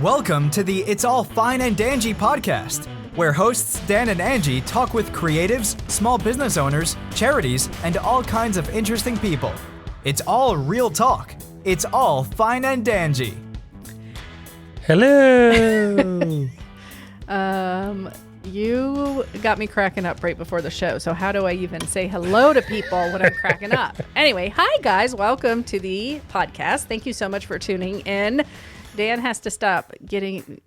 Welcome to the It's All Fine and Dangy podcast, where hosts Dan and Angie talk with creatives, small business owners, charities, and all kinds of interesting people. It's all real talk. It's all fine and dangy. Hello. You got me cracking up right before the show. So how do I even say hello to people when I'm cracking up? Anyway, hi guys. Welcome to the podcast. Thank you so much for tuning in. Dan has to stop getting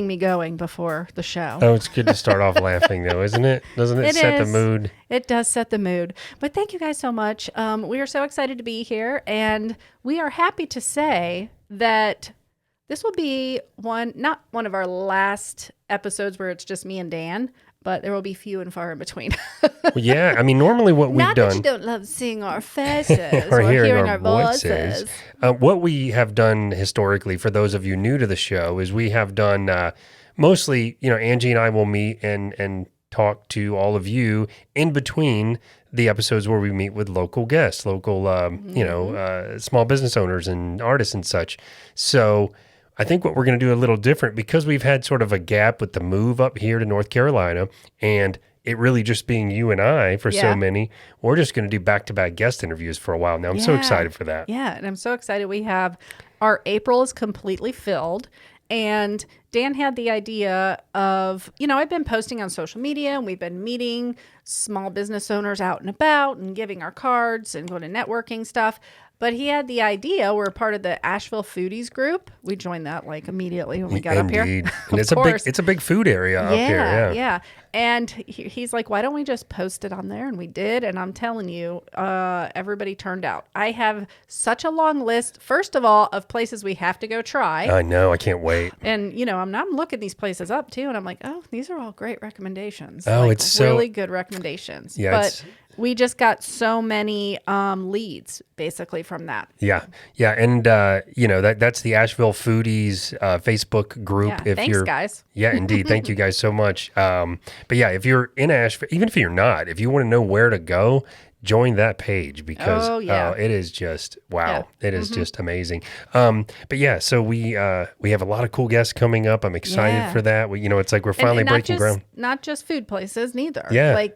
me going before the show. Oh, it's good to start off laughing though, isn't it? Doesn't it set the mood? It does set the mood. But thank you guys so much. We are so excited to be here, and we are happy to say that this will be not one of our last episodes where it's just me and Dan, but there will be few and far in between. Well, yeah, I mean, normally what we've Not done... that you don't love seeing our faces or or hearing our voices. What we have done historically, for those of you new to the show, is we have done mostly, Angie and I will meet and talk to all of you in between the episodes where we meet with local guests, local, small business owners and artists and such. So I think what we're going to do a little different, because we've had sort of a gap with the move up here to North Carolina and it really just being you and I for so many, we're just going to do back-to-back guest interviews for a while now. I'm so excited for that. Yeah, and I'm so excited. Our April is completely filled. And Dan had the idea of, I've been posting on social media and we've been meeting small business owners out and about and giving our cards and going to networking stuff. But he had the idea, we're part of the Asheville Foodies group. We joined that immediately when we got up here. And it's a big food area up here. Yeah. And he's like, why don't we just post it on there? And we did. And I'm telling you, everybody turned out. I have such a long list, first of all, of places we have to go try. I know. I can't wait. And, I'm looking these places up too. And I'm like, oh, these are all great recommendations. Oh, it's really good recommendations. Yeah, but we just got so many leads basically from that. Yeah. And, that's the Asheville Foodies Facebook group. Yeah, thanks, guys. Yeah, indeed. Thank you guys so much. But yeah, if you're in Asheville, even if you're not, if you want to know where to go, join that page, because it is just, wow. Yeah. It is just amazing. But yeah, so we have a lot of cool guests coming up. I'm excited for that. It's like we're finally breaking ground. Not just food places, neither. Yeah.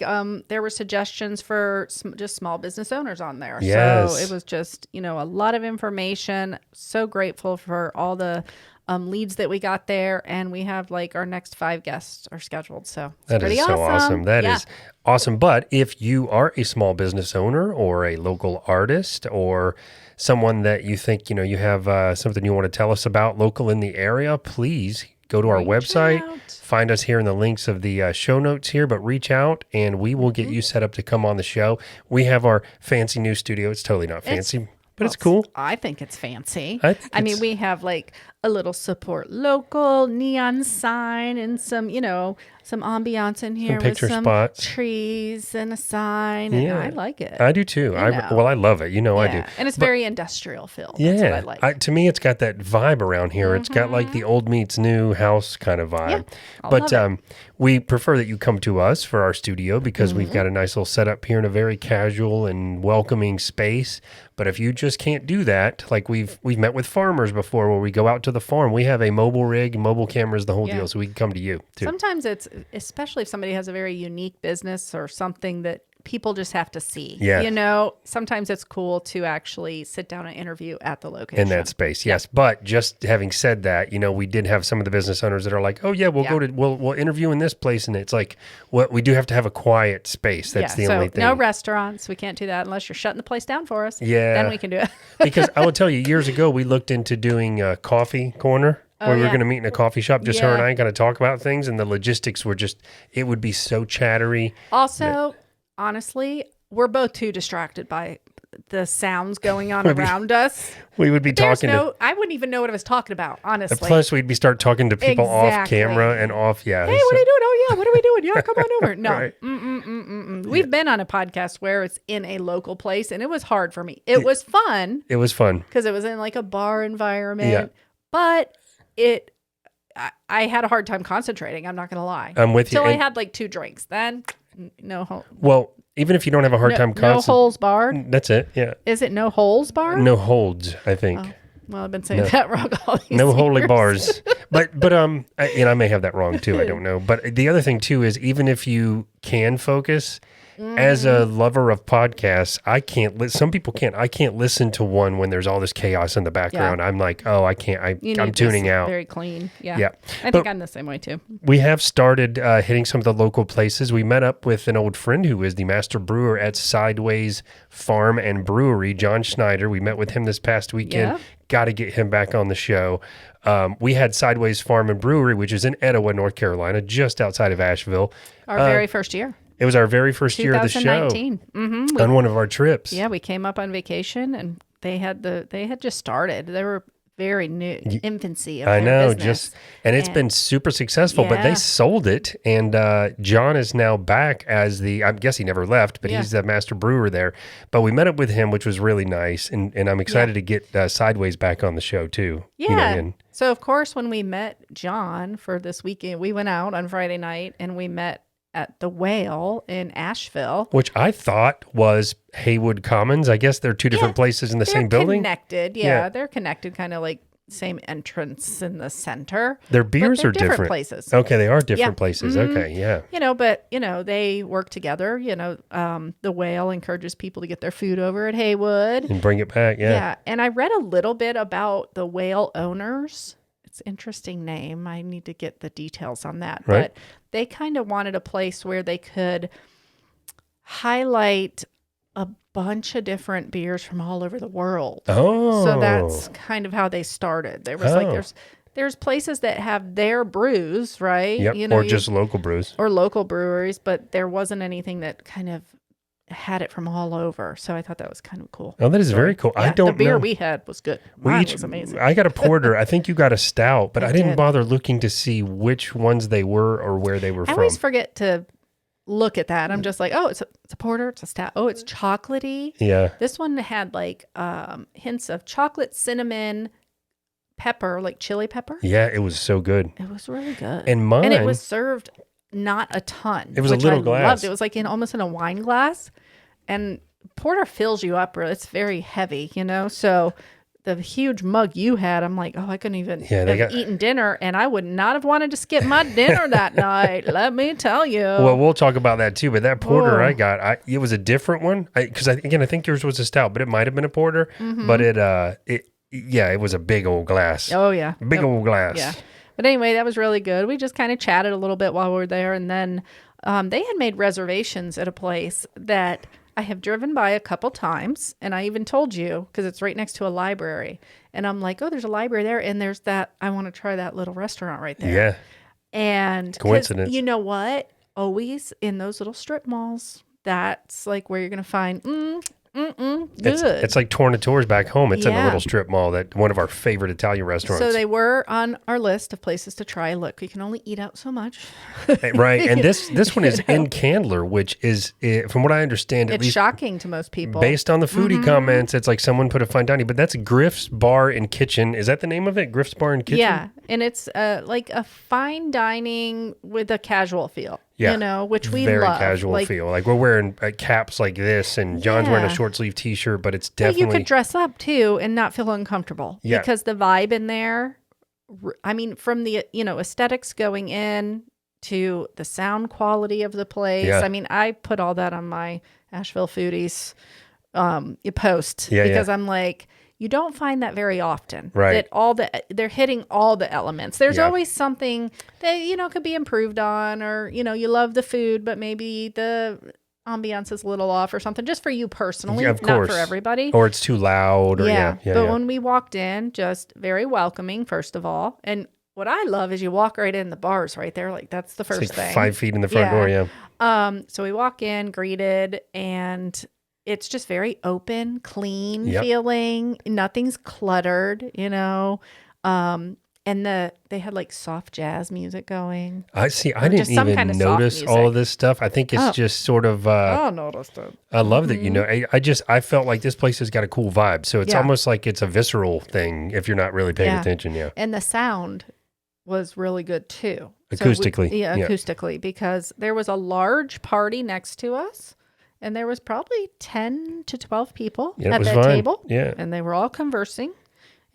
There were suggestions for just small business owners on there. Yes. So it was just, a lot of information. So grateful for all the leads that we got there, and we have our next 5 guests are scheduled. So that is so awesome. That is awesome. But if you are a small business owner or a local artist or someone that you think, you have something you want to tell us about local in the area, please go to our website, find us here in the links of the show notes here, but reach out and we will get you set up to come on the show. We have our fancy new studio. It's totally not fancy. But it's cool. I think it's fancy. I mean, we have a little support local neon sign and some, some ambiance in here with some spots, trees and a sign. And I like it. I do too. I love it. I do. And it's very industrial feel. Yeah. That's what I like. To me, it's got that vibe around here. It's got the old meets new house kind of vibe. Yeah, but we prefer that you come to us for our studio because we've got a nice little setup here in a very casual and welcoming space. But if you just can't do that, we've met with farmers before where we go out to the farm. We have a mobile rig, mobile cameras, the whole deal, so we can come to you too. Sometimes it's, especially if somebody has a very unique business or something that people just have to see. Yeah. Sometimes it's cool to actually sit down and interview at the location. In that space, yes. But just having said that, we did have some of the business owners that are like, oh yeah, we'll interview in this place. And it's we do have to have a quiet space. That's the only thing. No restaurants. We can't do that unless you're shutting the place down for us. Yeah. Then we can do it. Because I will tell you, years ago, we looked into doing a coffee corner. Where we were going to meet in a coffee shop, just her and I kind of talk about things, and the logistics were it would be so chattery. Also, honestly, we're both too distracted by the sounds going on around us. We would be talking I wouldn't even know what I was talking about, honestly. Plus, we'd start talking to people off camera and off, Hey, what are you doing? Oh, yeah, what are we doing? Yeah, come on over. No. Right. We've been on a podcast where it's in a local place, and it was hard for me. It was fun. It was fun. Because it was in a bar environment. But I had a hard time concentrating. I'm not going to lie. I'm with you. Until I had 2 drinks. Then, no. Well, even if you don't have a hard time concentrating. No holds barred? That's it, yeah. Is it no holes barred? No holds, I think. Well, I've been saying that wrong all these No holy years. bars. But I may have that wrong too. I don't know. But the other thing too is even if you can focus, as a lover of podcasts, I can't. Some people can't. I can't listen to one when there's all this chaos in the background. I'm like, oh, I can't. I'm tuning out. Very clean. Yeah. Yeah. I think I'm the same way too. We have started hitting some of the local places. We met up with an old friend who is the master brewer at Sideways Farm and Brewery, John Schneider. We met with him this past weekend. Yeah. Got to get him back on the show. We had Sideways Farm and Brewery, which is in Etowah, North Carolina, just outside of Asheville. Our very first year. It was our very first year of the show 2019. on one of our trips. Yeah, we came up on vacation and they had just started. They were very new, infancy of their business. And it's been super successful, but they sold it. And John is now back as I guess he never left, but he's the master brewer there. But we met up with him, which was really nice. And I'm excited to get Sideways back on the show too. Yeah. So of course, when we met John for this weekend, we went out on Friday night and we met at the Whale in Asheville. Which I thought was Haywood Commons. I guess they're two different places in the same building. Connected. Yeah, they're connected, kind of like same entrance in the center. Their beers are different places. Okay, they are different places. Okay, yeah. But they work together. The Whale encourages people to get their food over at Haywood. And bring it back, Yeah, and I read a little bit about the Whale owners. It's an interesting name. I need to get the details on that. Right. But they kind of wanted a place where they could highlight a bunch of different beers from all over the world. Oh. So that's kind of how they started. There was like there's places that have their brews, right? Yep. Or just local brews. Or local breweries, but there wasn't anything that kind of had it from all over. So I thought that was kind of cool. Oh, that is very cool. Yeah, I don't know. The beer we had was good. Mine was amazing. I got a porter. I think you got a stout, but I didn't did. bother looking to see which ones they were or where they were I from. always forget to look at that. I'm just like, oh, it's a porter, it's a stout. Oh, it's chocolatey. Yeah. This one had like hints of chocolate, cinnamon, pepper, like chili pepper. Yeah, it was so good. It was really good. And mine. And it was served not a ton. It was a which little I glass. Loved. It was like almost in a wine glass. And porter fills you up. It's very heavy, So the huge mug you had, I'm like, oh, I couldn't even have eaten dinner, and I would not have wanted to skip my dinner that night. Let me tell you. Well, we'll talk about that too. But that porter I got, it was a different one because I think yours was a stout, but it might have been a porter. Mm-hmm. But it was a big old glass. Oh yeah, big old glass. Yeah. But anyway, that was really good. We just kind of chatted a little bit while we were there, and then they had made reservations at a place that I have driven by a couple times, and I even told you because it's right next to a library. And I'm like, oh, there's a library there, and there's that. I want to try that little restaurant right there. Yeah. And coincidence. You know what? Always in those little strip malls, that's like where you're going to find good. It's like Tornatore's back home. It's in a Yeah. little strip mall that one of our favorite Italian restaurants. So they were on our list of places to try. Look, you can only eat out so much. Right. And this one is in Candler, which is, from what I understand, at It's least shocking to most people. based on the foodie comments, it's like someone put a fine dining, but that's Griff's Bar and Kitchen. Is that the name of it? Griff's Bar and Kitchen? Yeah. And it's like a fine dining with a casual feel. Yeah. Which we very love. casual feel. Like we're wearing caps like this, and John's wearing a Yeah. short sleeve T-shirt, but it's But definitely. you could dress up too and not feel uncomfortable. Yeah. Because the vibe in there, I mean, from the aesthetics going in to the sound quality of the place. Yeah. I mean, I put all that on my Asheville Foodies post Yeah, because yeah. I'm like, you don't find that very often. Right. That they're hitting all the elements. There's Yeah. always something that could be improved on, or you love the food, but maybe the ambiance is a little off or something, just for you personally, Yeah, of not course. for everybody. Or it's too loud. Or yeah. But when we walked in, just very welcoming, first of all. And what I love is you walk right in, the bar's right there. Like that's the first It's like thing. 5 feet in the front door. Yeah. So we walk in, greeted, and it's just very open, clean Yep. feeling. Nothing's cluttered, and they had like soft jazz music going. I see. I Or didn't just some even kind of soft notice all music. of this stuff. I think it's just sort of. I noticed it. I love that. I felt like this place has got a cool vibe. So it's Yeah. almost like it's a visceral thing if you're not really paying Yeah. attention. Yeah. And the sound was really good too. Acoustically, Yeah, yeah. acoustically, because there was a large party next to us, and there was probably 10 to 12 people Yeah, it at was that fun. table. Yeah. And they were all conversing.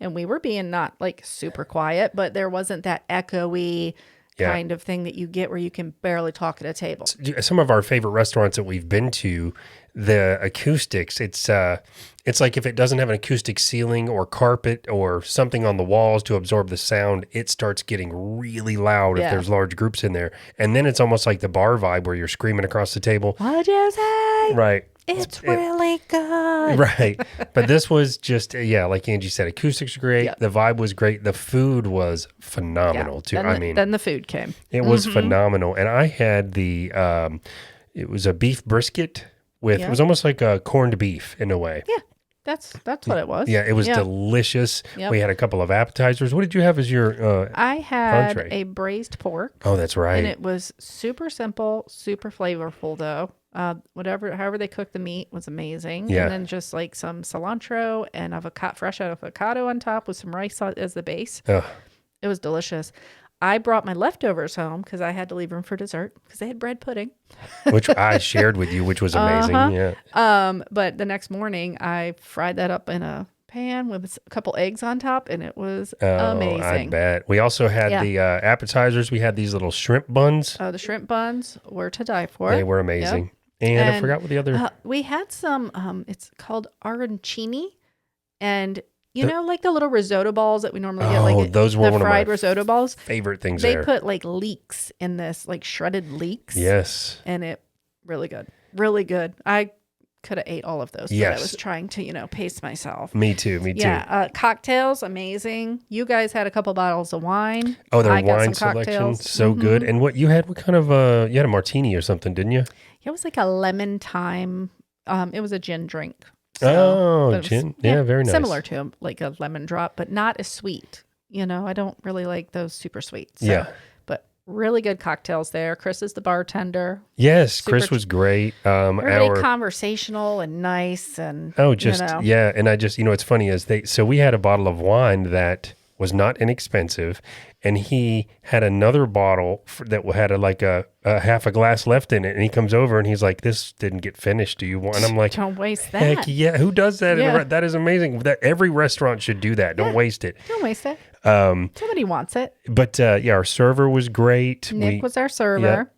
And we were being not like super quiet, but there wasn't that echoey kind of thing that you get where you can barely talk at a table. Some of our favorite restaurants that we've been to, the acoustics, it's like if it doesn't have an acoustic ceiling or carpet or something on the walls to absorb the sound, it starts getting really loud if there's large groups in there. And then it's almost like the bar vibe where you're screaming across the table. What'd you say? Right. It's really good. Right. But this was just, like Angie said, acoustics were great. Yep. The vibe was great. The food was phenomenal too. Then the food came. It was phenomenal. And I had it was a beef brisket with, it was almost like a corned beef in a way. Yeah. That's what it was. Yeah, it was delicious. Yep. We had a couple of appetizers. What did you have as your I had entree? a braised pork. Oh, that's right. And it was super simple, super flavorful though. However they cooked the meat was amazing. Yeah. And then just like some cilantro and fresh avocado on top with some rice as the base. Ugh. It was delicious. I brought my leftovers home because I had to leave them for dessert because they had bread pudding. Which I shared with you, which was amazing. Yeah. But the next morning I fried that up in a pan with a couple eggs on top, and it was amazing. I bet. We also had the appetizers. We had these little shrimp buns. Oh, the shrimp buns were to die for. They were amazing. Yep. And I forgot what the other... we had some, it's called arancini, and like the little risotto balls that we normally get, like those were the one fried of my risotto balls. Favorite things They there. put like leeks in this, like shredded leeks. Yes. And it really good. Really good. I could have ate all of those, but I was trying to, pace myself. Me too. Yeah. Cocktails, amazing. You guys had a couple bottles of wine. Oh, their wine selection, so good. And what kind of, you had a martini or something, didn't you? It was like a lemon thyme. It was a gin drink. So, gin. Yeah, very nice. Similar to like a lemon drop, but not as sweet. I don't really like those super sweet. So, but really good cocktails there. Chris is the bartender. Yes, Chris was great. Really conversational and nice and and I just it's funny so we had a bottle of wine that was not inexpensive, and he had another bottle that had a half a glass left in it, and he comes over and he's like, "This didn't get finished. Do you want?" And I'm like, "Don't waste that." Heck yeah, who does that? Yeah. That is amazing. That every restaurant should do that. Don't waste it. Don't waste it. Somebody wants it. But our server was great. Nick was our server,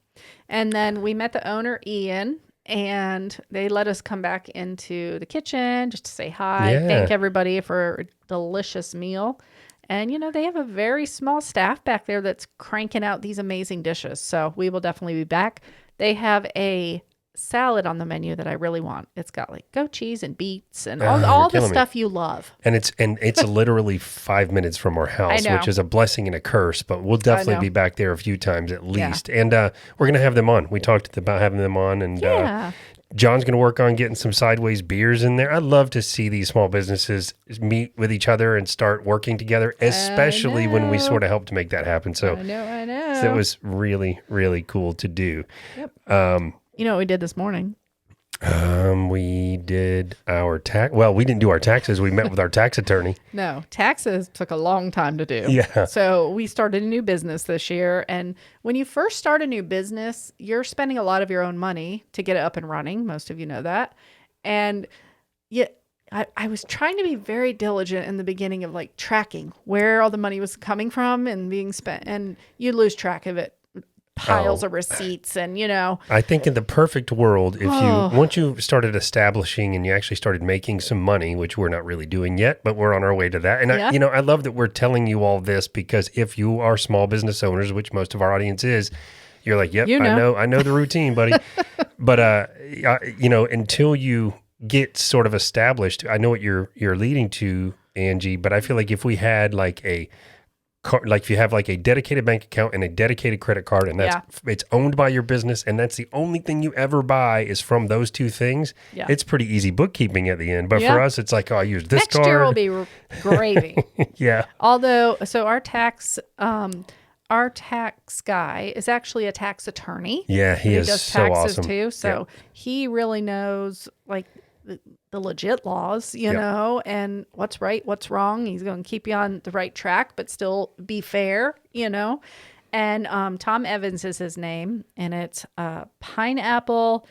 and then we met the owner, Ian. And they let us come back into the kitchen just to say hi, thank everybody for a delicious meal. And, they have a very small staff back there that's cranking out these amazing dishes. So we will definitely be back. They have a salad on the menu that I really want. It's got like goat cheese and beets and all the stuff you love. And it's literally 5 minutes from our house, which is a blessing and a curse, but we'll definitely be back there a few times at least. And we're going to have them on. We talked about having them on, and John's going to work on getting some sideways beers in there. I'd love to see these small businesses meet with each other and start working together, especially when we sort of help to make that happen. So I know. So it was really, really cool to do. Yep. You know what we did this morning? We did our Well, we didn't do our taxes. We met with our tax attorney. No, taxes took a long time to do. Yeah. So we started a new business this year. And when you first start a new business, you're spending a lot of your own money to get it up and running. Most of you know that. And yet I was trying to be very diligent in the beginning of like tracking where all the money was coming from and being spent. And you lose track of it. Piles of receipts and I think in the perfect world, if once you started establishing and you actually started making some money, which we're not really doing yet, but we're on our way to that. And I love that we're telling you all this, because if you are small business owners, which most of our audience is, you're like, yep, I know the routine, buddy. But until you get sort of established, I know what you're leading to, Angie, but I feel like if we had like if you have like a dedicated bank account and a dedicated credit card, and it's owned by your business, and that's the only thing you ever buy is from those two things, it's pretty easy bookkeeping at the end. But for us, it's like, I use this card. Next year will be gravy. Yeah. Although, so our tax guy is actually a tax attorney. Yeah, he is does so taxes awesome too. So he really knows like the legit laws, you know, and what's right, what's wrong. He's going to keep you on the right track, but still be fair, And Tom Evans is his name, and it's Pineapple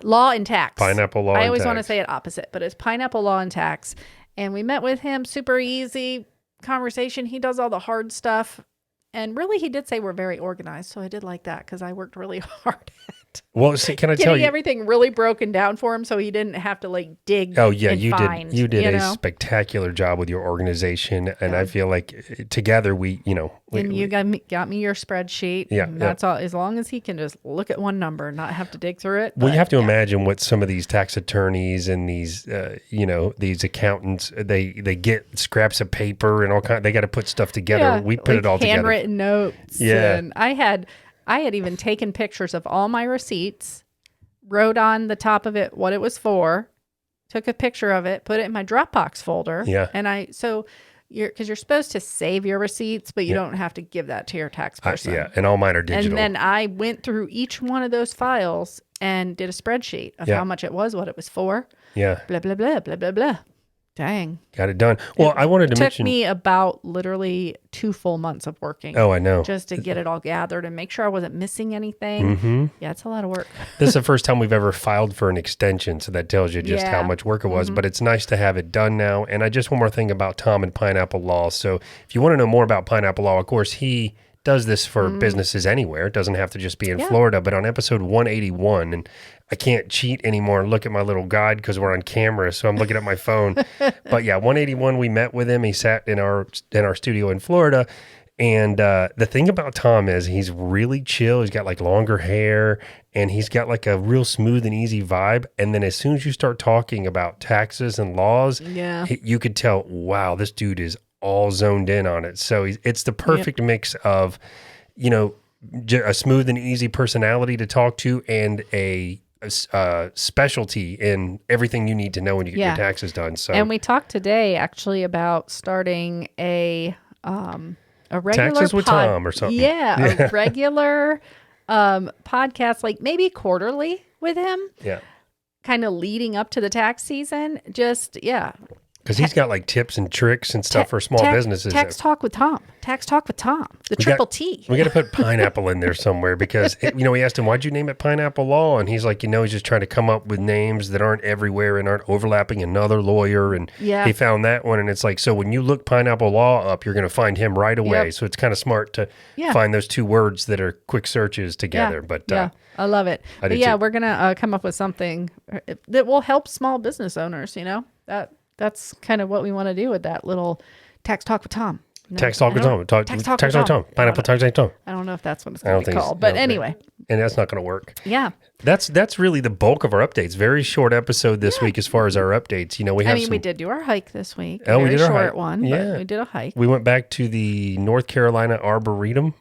Law and Tax. Pineapple Law and Tax. I always want to say it opposite, but it's Pineapple Law and Tax. And we met with him, super easy conversation. He does all the hard stuff. And really, he did say we're very organized. So I did like that because I worked really hard at Well, see, can I tell getting you? everything really broken down for him so he didn't have to like dig. Oh yeah, and you find, did. You did a know? spectacular job with your organization, and I feel like together we, And you got me your spreadsheet. Yeah, And that's all. As long as he can just look at one number and not have to dig through it. Well, you have to imagine what some of these tax attorneys and these, these accountants, they get scraps of paper and all kind. They got to put stuff together. Yeah, We put like it all together. handwritten notes. Yeah. And I had even taken pictures of all my receipts, wrote on the top of it what it was for, took a picture of it, put it in my Dropbox folder. Yeah. And because you're supposed to save your receipts, but you don't have to give that to your tax person. And all mine are digital. And then I went through each one of those files and did a spreadsheet of how much it was, what it was for. Yeah. Blah, blah, blah, blah, blah, blah. Dang. Got it done. Well, I wanted to Took mention. me about literally 2 full months of working. Oh, I know. Just to get it all gathered and make sure I wasn't missing anything. Mm-hmm. Yeah, it's a lot of work. This is the first time we've ever filed for an extension, so that tells you just how Yeah. much work it was. But it's nice to have it done now. And I just one more thing about Tom and Pineapple Law. So if you want to know more about Pineapple Law, of course, he does this for businesses anywhere. It doesn't have to just be in Florida. But on episode 181, and I can't cheat anymore and look at my little guide because we're on camera, so I'm looking at my phone. But yeah, 181, we met with him. He sat in our studio in Florida. And the thing about Tom is he's really chill. He's got like longer hair and he's got like a real smooth and easy vibe. And then as soon as you start talking about taxes and laws, you could tell, wow, this dude is all zoned in on it. So it's the perfect mix of, a smooth and easy personality to talk to and a specialty in everything you need to know when you get your taxes done. So, and we talked today actually about starting a regular Taxes with Tom or something. Yeah, a regular podcast, like maybe quarterly with him. Yeah. Kind of leading up to the tax season. Just, Because he's got like tips and tricks and stuff for small businesses. Tax Talk with Tom. Tax Talk with Tom. The triple T. We got to put pineapple in there somewhere because, we asked him, why'd you name it Pineapple Law? And he's like, he's just trying to come up with names that aren't everywhere and aren't overlapping another lawyer. And he found that one. And it's like, so when you look Pineapple Law up, you're going to find him right away. Yep. So it's kind of smart to find those two words that are quick searches together. But I love it. But we're going to come up with something that will help small business owners, That's kind of what we want to do with that little Tax Talk with Tom. Tax Talk with Tom. Tax Talk with Tom. Pineapple Tax with Tom. I don't know if that's what it's going to be called. But anyway. And that's not going to work. Yeah. That's really the bulk of our updates. Very short episode this week as far as our updates. We did do our hike this week. Oh, we did our short hike. one. Yeah. But we did a hike. We went back to the North Carolina Arboretum.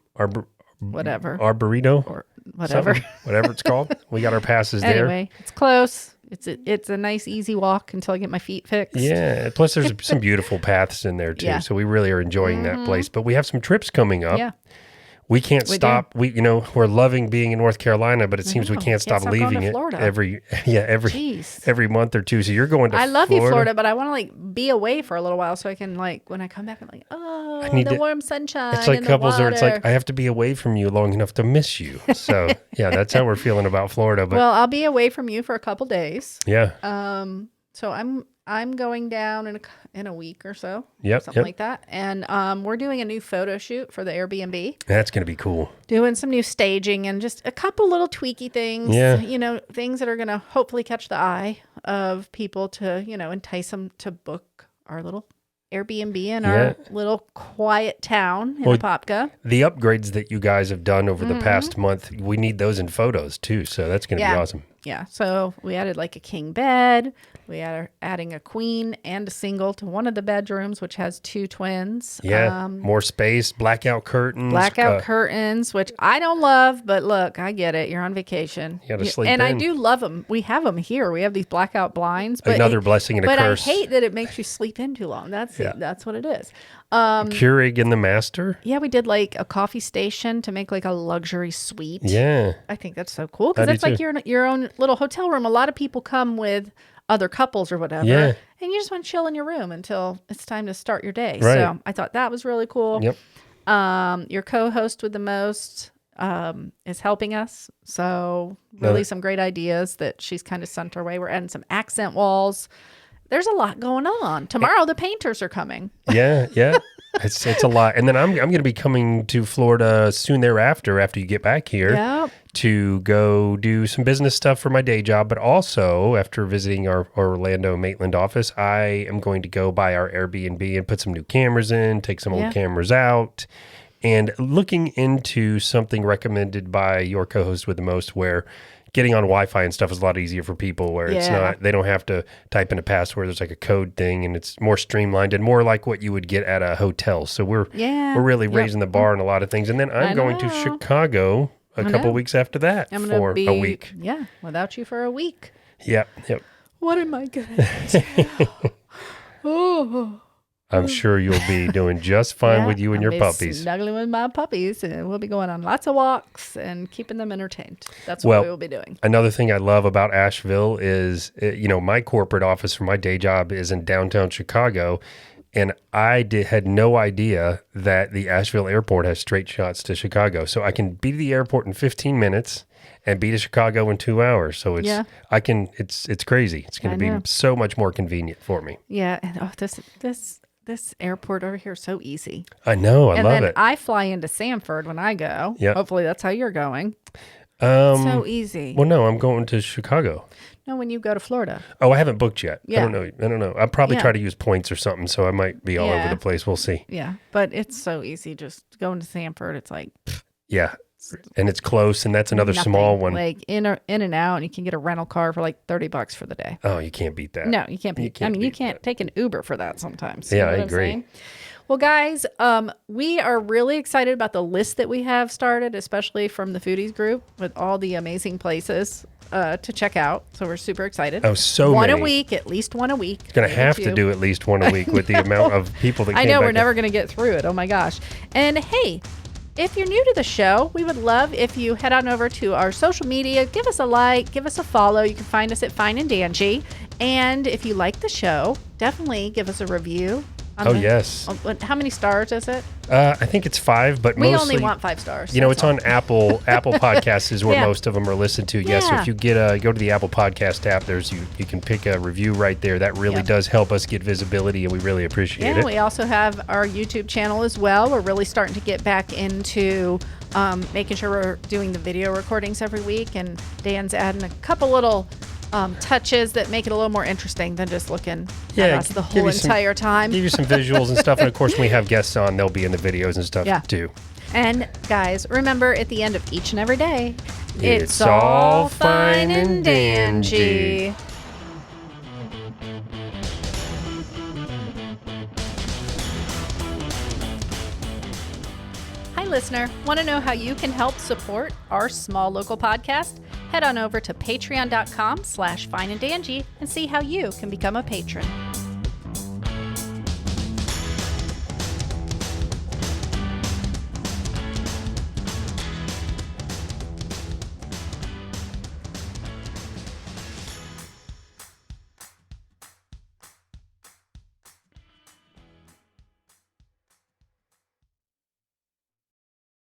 Whatever. Arboreto. Or whatever. Whatever it's called. We got our passes there. Anyway, it's close. It's a nice easy walk until I get my feet fixed. Yeah. Plus there's some beautiful paths in there too. Yeah. So we really are enjoying that place. But we have some trips coming up. Yeah. We can't stop. We're loving being in North Carolina, but it seems we can't stop going leaving to it Florida. every month or two. So you're going to I love you, Florida, but I want to be away for a little while so I can when I come back, I'm like, warm sunshine. It's like and couples the where it's like, water. I have to be away from you long enough to miss you. So that's how we're feeling about Florida. But well, I'll be away from you for a couple days. yeah. So I'm going down in a week or so. Yep. Something like that. And we're doing a new photo shoot for the Airbnb. That's going to be cool. Doing some new staging and just a couple little tweaky things. Yeah. Things that are going to hopefully catch the eye of people to, entice them to book our little Airbnb in our little quiet town in Apopka. The upgrades that you guys have done over the past month, we need those in photos too. So that's going to be awesome. Yeah. So we added like a king bed. We are adding a queen and a single to one of the bedrooms, which has 2 twins. Yeah. More space, blackout curtains. Curtains, which I don't love, but look, I get it. You're on vacation. You got to sleep and in. I do love them. We have them here. We have these blackout blinds. But Another blessing and a curse. But I hate that it makes you sleep in too long. That's what it is. Keurig and the Master. Yeah, we did like a coffee station to make like a luxury suite. Yeah. I think that's so cool because it's like your own little hotel room. A lot of people come with other couples or whatever. Yeah. And you just want to chill in your room until it's time to start your day. Right. So I thought that was really cool. Yep. Your co-host with the most is helping us. So really some great ideas that she's kind of sent our way. We're adding some accent walls there's a lot going on. Tomorrow, the painters are coming. Yeah. It's a lot. And then I'm going to be coming to Florida soon thereafter, after you get back here, Yep. to go do some business stuff for my day job. But also, after visiting our Orlando Maitland office, I am going to go by our Airbnb and put some new cameras in, take some old cameras out, and looking into something recommended by your co-host with the most, where getting on Wi-Fi and stuff is a lot easier for people, where it's not, they don't have to type in a password. There's like a code thing, and it's more streamlined and more like what you would get at a hotel. So we're really raising the bar on a lot of things. And then I'm going to Chicago a couple weeks after that for a week. Yeah, without you for a week. Yep. What am I going to do? Oh. I'm sure you'll be doing just fine with you and your puppies. Snuggling with my puppies, and we'll be going on lots of walks and keeping them entertained. That's what we will be doing. Another thing I love about Asheville is, my corporate office for my day job is in downtown Chicago, and I had no idea that the Asheville airport has straight shots to Chicago. So I can be to the airport in 15 minutes and be to Chicago in 2 hours. So it's crazy. It's going to be so much more convenient for me. Yeah, and this airport over here is so easy. I know. I love it. And then I fly into Sanford when I go. Yep. Hopefully that's how you're going. So easy. Well, no, I'm going to Chicago. No, when you go to Florida. Oh, I haven't booked yet. Yeah. I don't know. I'll probably try to use points or something, so I might be all over the place. We'll see. Yeah, but it's so easy. Just going to Sanford, it's like... Yeah, and it's close, and that's another small one. Like in and out, and you can get a rental car for like $30 for the day. Oh, you can't beat that. No, you can't beat. You can't take an Uber for that sometimes. Yeah, You know I what I'm agree. saying? Well, guys, we are really excited about the list that we have started, especially from the Foodies group, with all the amazing places to check out. So we're super excited. Oh, so one many. a week, at least one a week. Going to have to do at least one a week with the amount of people that came I know back we're never going to get through it. Oh my gosh. And hey, if you're new to the show, we would love if you head on over to our social media, give us a like, give us a follow. You can find us at Fine and Dangy. And if you like the show, definitely give us a review. Yes. How many stars is it? I think it's 5, but we mostly, only want 5 stars. It's on Apple Podcasts is where most of them are listened to. Yes, so Yeah. if you go to the Apple Podcast app, you can pick a review right there. That really does help us get visibility, and we really appreciate it. We also have our YouTube channel as well. We're really starting to get back into making sure we're doing the video recordings every week, and Dan's adding a couple little touches that make it a little more interesting than just looking at us the whole entire time. Give you some visuals and stuff. And of course, when we have guests on, they'll be in the videos and stuff too. And guys, remember, at the end of each and every day, it's all fine and dandy. Hi, listener. Want to know how you can help support our small local podcast? Head on over to patreon.com/fineanddangy and see how you can become a patron.